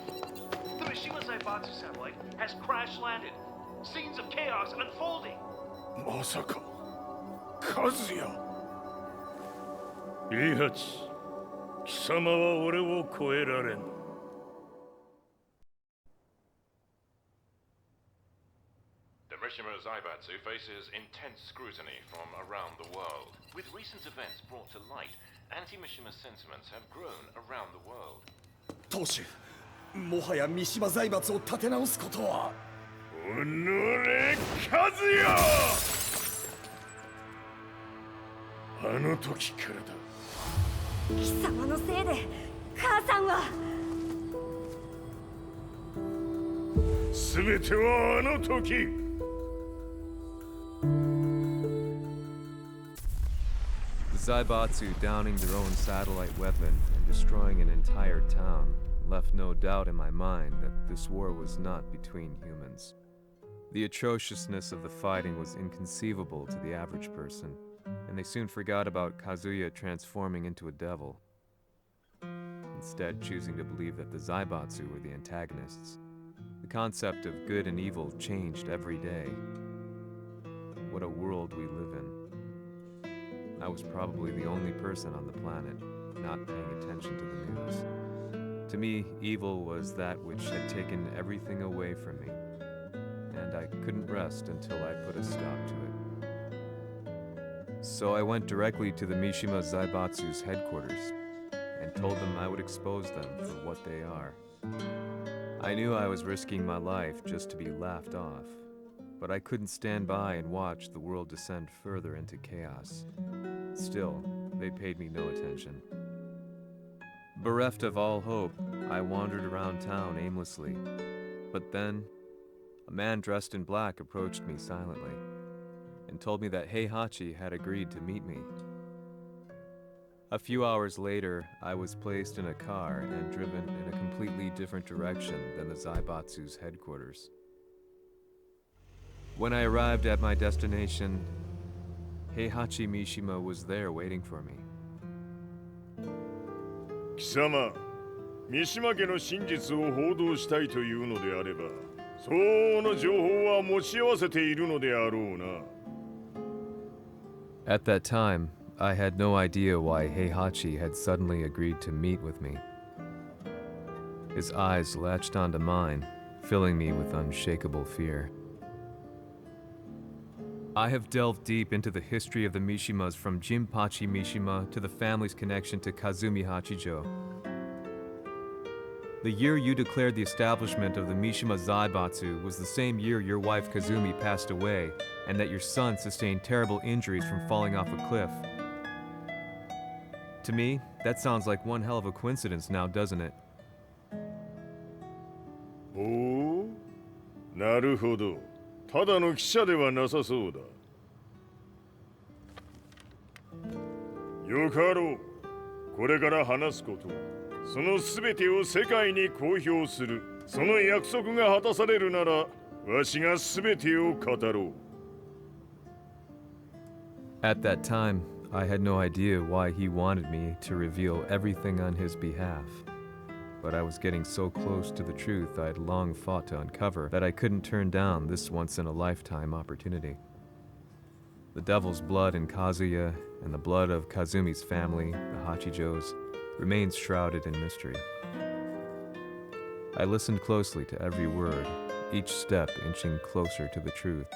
The Mishima Zaibatsu satellite has crash landed. Scenes of chaos unfolding. まさか和也。イハチ、貴様は俺を超えられん。The Mishima Zaibatsu faces intense scrutiny from around the world. With recent events brought to light, anti-Mishima sentiments have grown around the world. 当主、もはや三島財閥を立て直すことは。おのれ、和也。あの時からだ。貴様のせいで母さんは。全てはあの時。The Zaibatsu downing their own satellite weapon and destroying an entire town left no doubt in my mind that this war was not between humans. The atrociousness of the fighting was inconceivable to the average person, and they soon forgot about Kazuya transforming into a devil, instead choosing to believe that the Zaibatsu were the antagonists. The concept of good and evil changed every day. What a world we live in. I was probably the only person on the planet not paying attention to the news. To me, evil was that which had taken everything away from me, and I couldn't rest until I put a stop to it. So I went directly to the Mishima Zaibatsu's headquarters and told them I would expose them for what they are. I knew I was risking my life just to be laughed off, but I couldn't stand by and watch the world descend further into chaos. Still, they paid me no attention. Bereft of all hope, I wandered around town aimlessly. But then, a man dressed in black approached me silently and told me that Heihachi had agreed to meet me A few hours later, I was placed in a car and driven in a completely different direction than the Zaibatsu's headquarters. When I arrived at my destination, Heihachi Mishima was there waiting for me. 貴様、三島家の真実を報道したいというのであれば、相応の情報は持ち合わせているのであろうな。At that time, I had no idea why Heihachi had suddenly agreed to meet with me. His eyes latched onto mine, filling me with unshakable fear. I have delved deep into the history of the Mishimas from Jinpachi Mishima to the family's connection to Kazumi Hachijo. The year you declared the establishment of the Mishima Zaibatsu was the same year your wife Kazumi passed away, and that your son sustained terrible injuries from falling off a cliff. To me, that sounds like one hell of a coincidence now, doesn't it? おお、なるほど。ただの記者ではなさそうだ。よかろう。これから話すこと、そのすべてを世界に公表する。その約束が果たされるなら、わしがすべてを語ろう。At that time, I had no idea why he wanted me to reveal everything on his behalf. But I was getting so close to the truth I'd long fought to uncover that I couldn't turn down this once-in-a-lifetime opportunity. The devil's blood in Kazuya and the blood of Kazumi's family, the Hachijos, remains shrouded in mystery. I listened closely to every word, each step inching closer to the truth.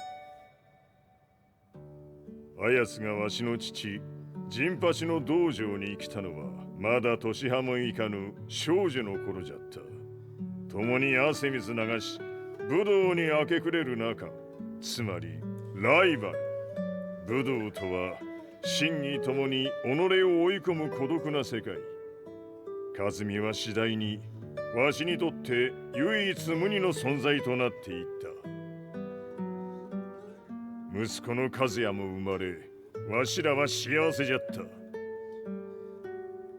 あやつがわしの父、陣八の道場に来たのは、まだ年半もいかぬ少女の頃じゃった。共に汗水流し、武道に明け暮れる中、つまりライバル。武道とは、真に共に己を追い込む孤独な世界。和美は次第に、わしにとって唯一無二の存在となっていった。息子の和也も生まれ、わしらは幸せじゃった。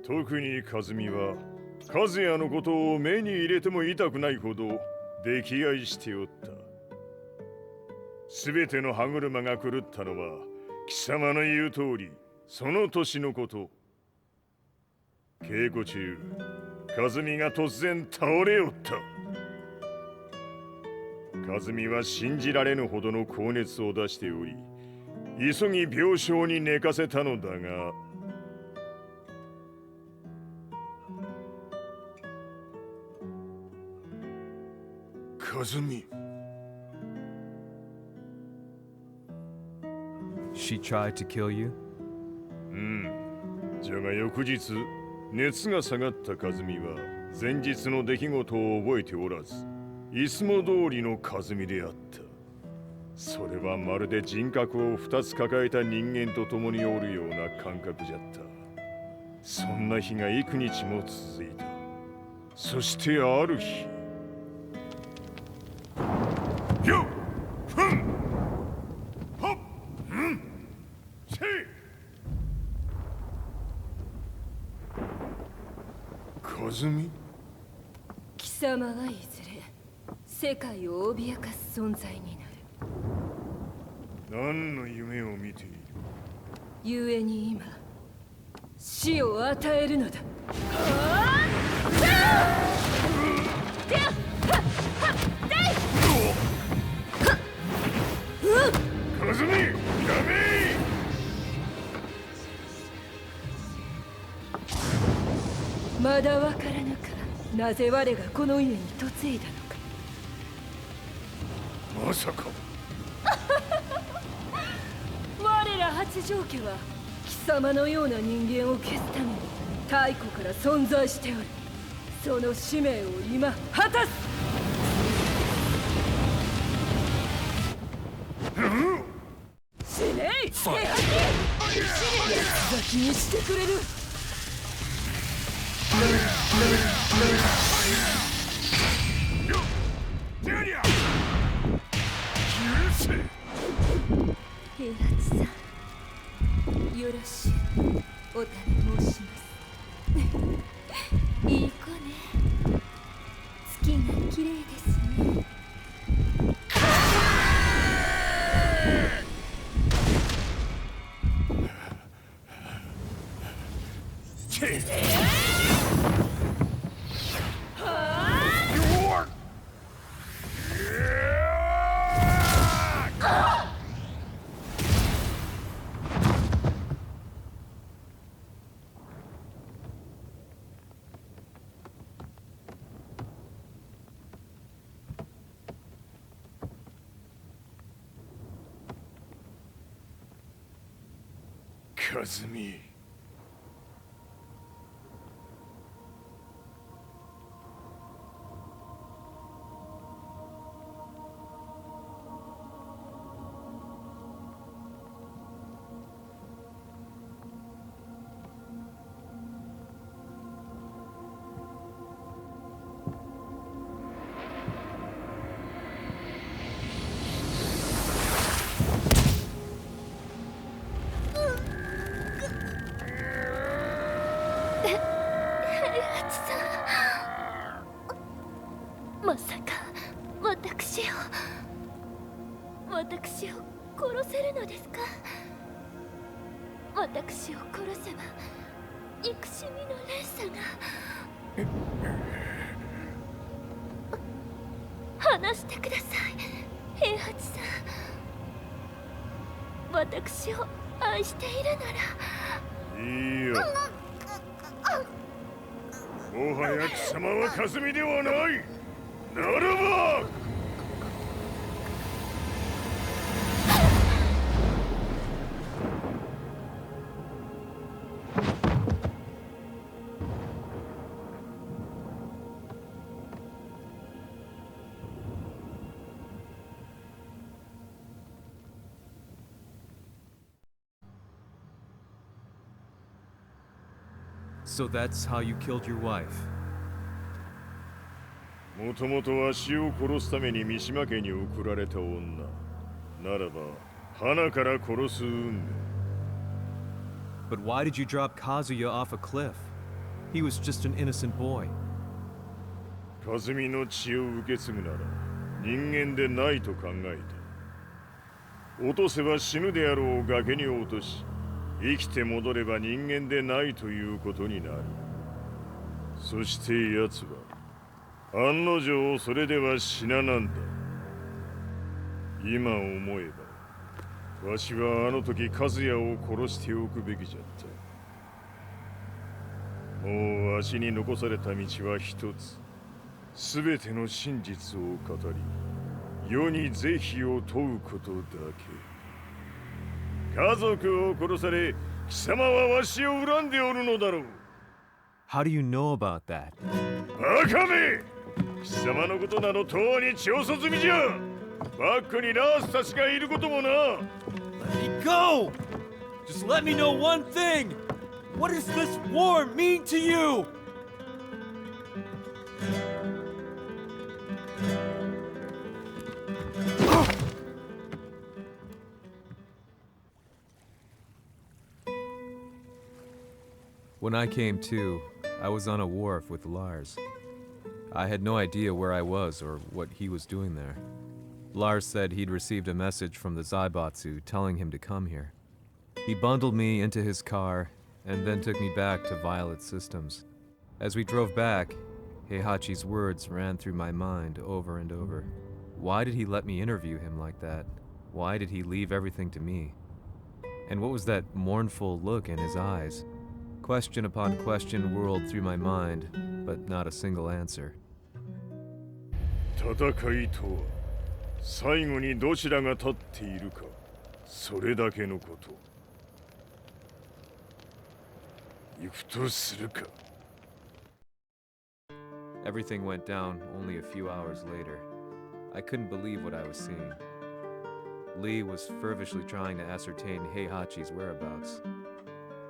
特に和美は、和也のことを目に入れても痛くないほど溺愛しておった。すべての歯車が狂ったのは、貴様の言う通り、その年のこと。稽古中、和美が突然倒れおった。和美は信じられぬほどの高熱を出しており、急ぎ病床に寝かせたのだが、和美。She tried to kill you? じゃが翌日、熱が下がった和美は、前日の出来事を覚えておらず、いつも通りの和美であった。それはまるで人格を2つ抱えた人間と共におるような感覚じゃった。そんな日が幾日も続いた。そしてある日、よっふんほっうんせい和美。貴様はいずれ世界を脅かす存在になる。何の夢を見ている？故に今死を与えるのだ。和美、やめ！まだわからぬか、なぜ我がこの家に嫁いだのか。まさか。我ら八丈家は貴様のような人間を消すために太古から存在しておる。その使命を今果たす。死ねい！手吐き！八つ咲きにしてくれる。平八さん、よろしい。お頼申します。綺麗ですね。和美。まさか私を殺せるのですか？私を殺せば憎しみの連鎖が。話してください、平八さん。私を愛しているなら。いいよ。もはや貴様は和美ではない。ならばSo that's how you killed your wife. もともとわしを殺すために三島家に送られた女。ならば、花から殺す運命。But why did you drop Kazuya off a cliff? He was just an innocent boy. 和美の血を受け継ぐなら人間でないと考えた。落とせば死ぬであろう崖に落とし、生きて戻れば人間でないということになる。そして奴は案の定それでは死ななんだ。今思えばわしはあの時和也を殺しておくべきじゃった。もうわしに残された道は一つ。すべての真実を語り世に是非を問うことだけ。家族を殺され貴様はわしを恨んでおるのだろう。 How do you know about that? バカめ！貴様のことなどとうに調査済みじゃ。バックにラースたちがいることもな。 Let me go! Just let me know one thing! What does this war mean to you? When I came to, I was on a wharf with Lars. I had no idea where I was or what he was doing there. Lars said he'd received a message from the Zaibatsu telling him to come here. He bundled me into his car and then took me back to Violet Systems. As we drove back, Heihachi's words ran through my mind over and over. Why did he let me interview him like that? Why did he leave everything to me? And what was that mournful look in his eyes? Question upon question whirled through my mind, but not a single answer. 戦いとは最後にどちらが立っているか、それだけのこと。行くとするか。 Everything went down only a few hours later. I couldn't believe what I was seeing. Lee was fervently trying to ascertain Heihachi's whereabouts.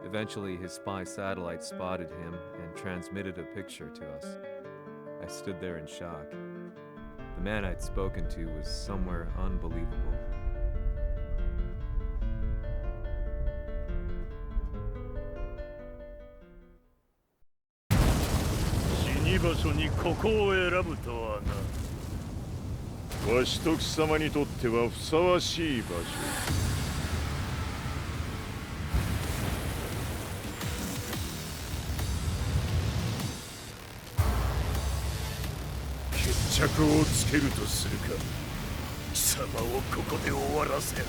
Eventually, his spy satellite spotted him and transmitted a picture to us. I stood there in shock. The man I'd spoken to was somewhere unbelievable. 死に場所にここを選ぶとはな。わしと貴様にとってはふさわしい場所。決着をつけるとするか。貴様をここで終わらせる。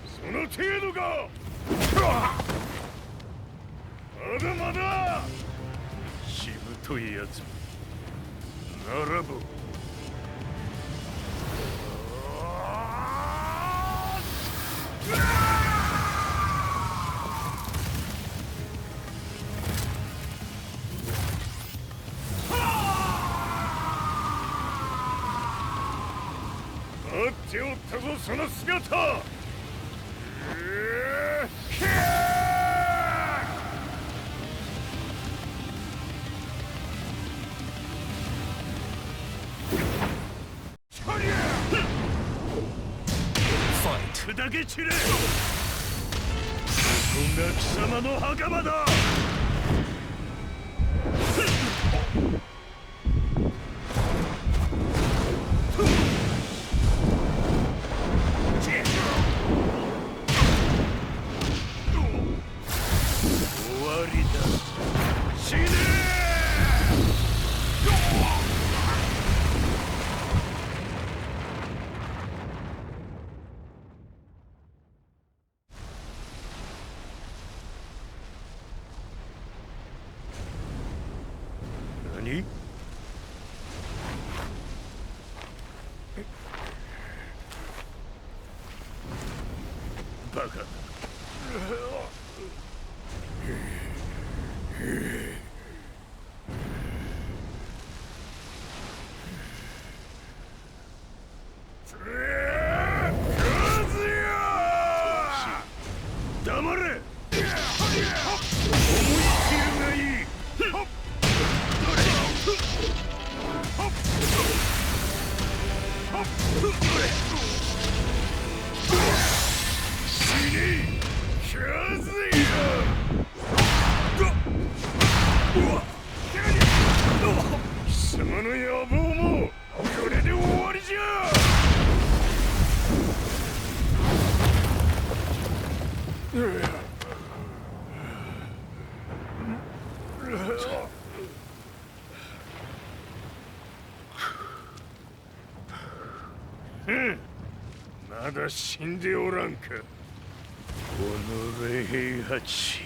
その程度か。まだまだ。しぶといやつ。並ぶ。待っておったぞその姿。砕け散れ。ここが貴様の墓場だ。終わりだ。死ね何？バカ。黙れ。思い切るがいい。死ね。カズヤ。貴様の野望もこれで終わりじゃ。まだ死んでおらんか。己平八。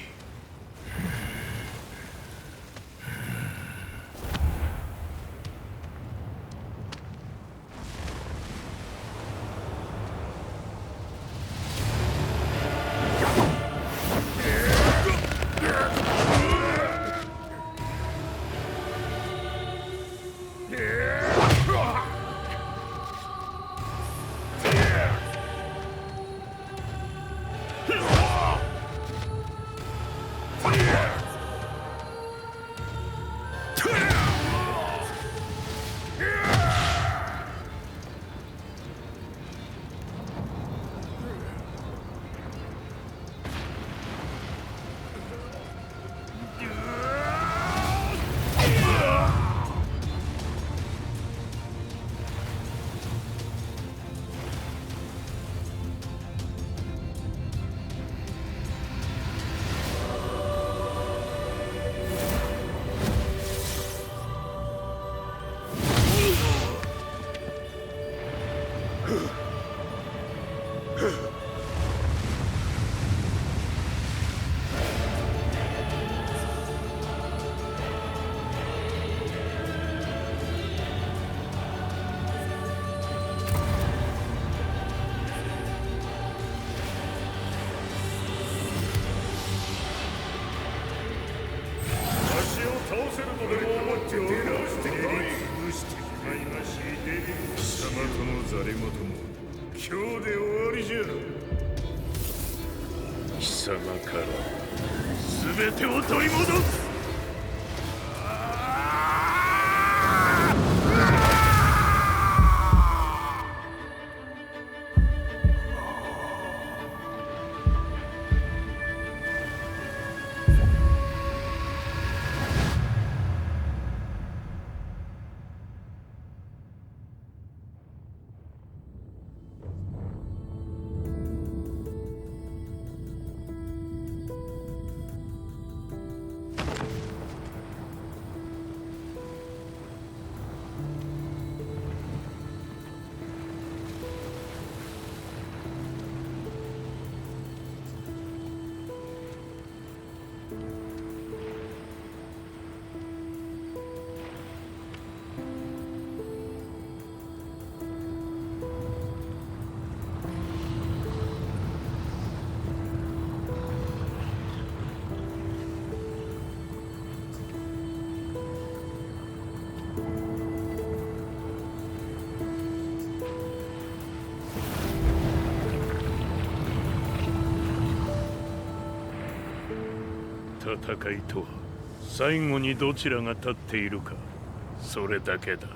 て直してやり潰してしまいましデビル貴様とのざれ言も今日で終わりじゃ貴様から全てを取り戻す戦いとは最後にどちらが立っているかそれだけだ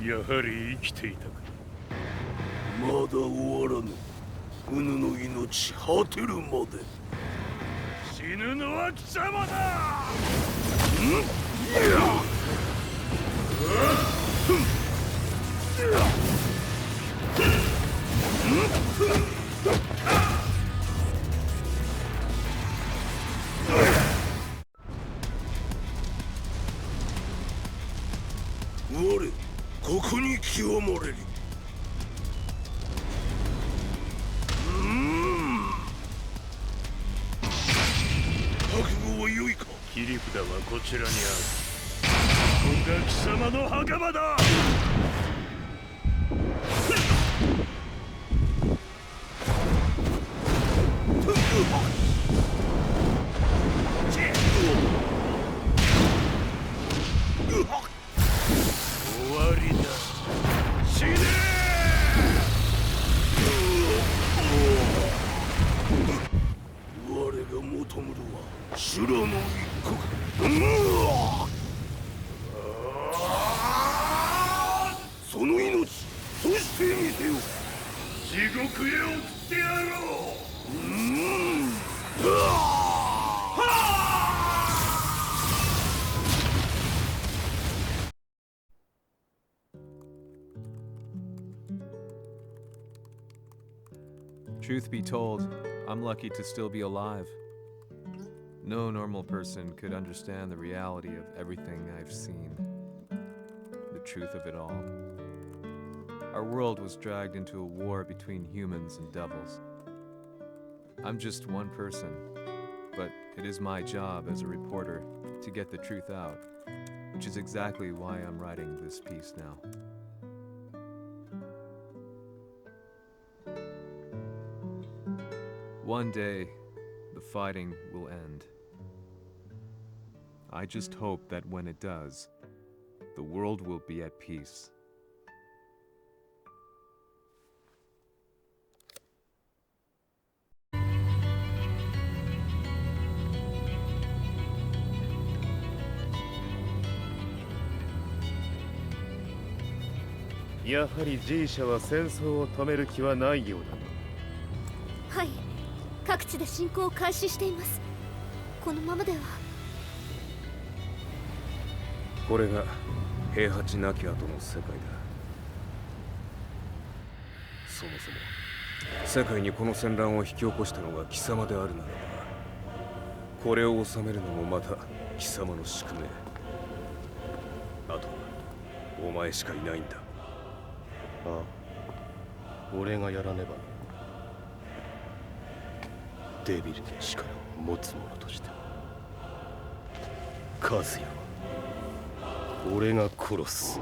やはり生きていたかまだ終わらぬうぬの命果てるまで死ぬのは貴様だ我ここに清盛れり覚悟は良いか切り札はこちらにあるここが貴様の墓場だ終わりだ死ね我が求むるは修羅の一刻その命そしてみせよ地獄へ送ってやろうTruth be told, I'm lucky to still be alive. No normal person could understand the reality of everything I've seen. The truth of it all. Our world was dragged into a war between humans and devils. I'm just one person, but it is my job as a reporter to get the truth out, which is exactly why I'm writing this piece now. One day, the fighting will end. I just hope that when it does, the world will be at peace. G 社は戦争を止める気はないようだ。はい、各地で侵攻を開始しています。このままでは。これが平八なき後の世界だ。そもそも世界にこの戦乱を引き起こしたのが貴様であるならば、これを収めるのもまた貴様の宿命。あとはお前しかいないんだ。ああ、俺がやらねば。デビルの力を持つ者として。和也は俺が殺す。